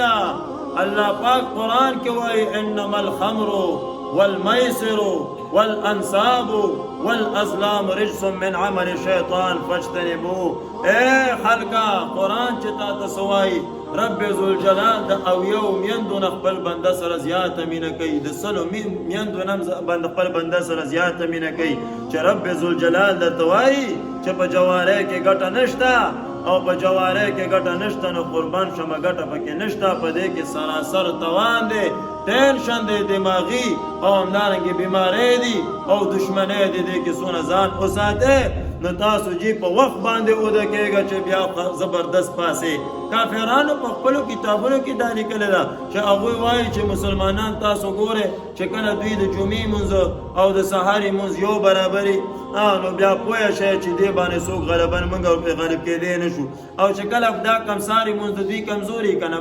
اللہ پاک قرآن کے وئی انما الخمر والمیسر والانصاب والازلام رجس من عمل شیطان فاجتنبوه. اے خلقا قرآن چتا تسوائی رب ذوالجلال دا او یو میندو نخپل بنده سره زیاته مینه کوي، د سلو میندو نم خپل بنده سره زیاته مینه کوي چې رب ذوالجلال درته وایي چې په جواری کې ګټه نشته او په جواری کې ګټه نشته نو قربان شمه ګټه پکې نشته، په دې کې سراسر توان دی، ټینشن دی دماغي او همدارنګې بیماری دي او دشمنۍ دي، دې کې څونه ځان وساتئ نو تاسو جی په وخت باندې اوده کېږه چې بیا زبردست پاسې. کافرانو په خپلو کتابونو کې دا لیکلې ده چې هغوی وایي چې مسلمانان تاسو ګورئ چې کله دوی د جمعې لمونځ او د سهارې لمونځ یو برابري نو بیا پوه شئ چې دې باندې څوک غلبه موږ غالب کېدی نه شو، او چې کله دا کمسارې لمونځ د دوی کمزوري که نه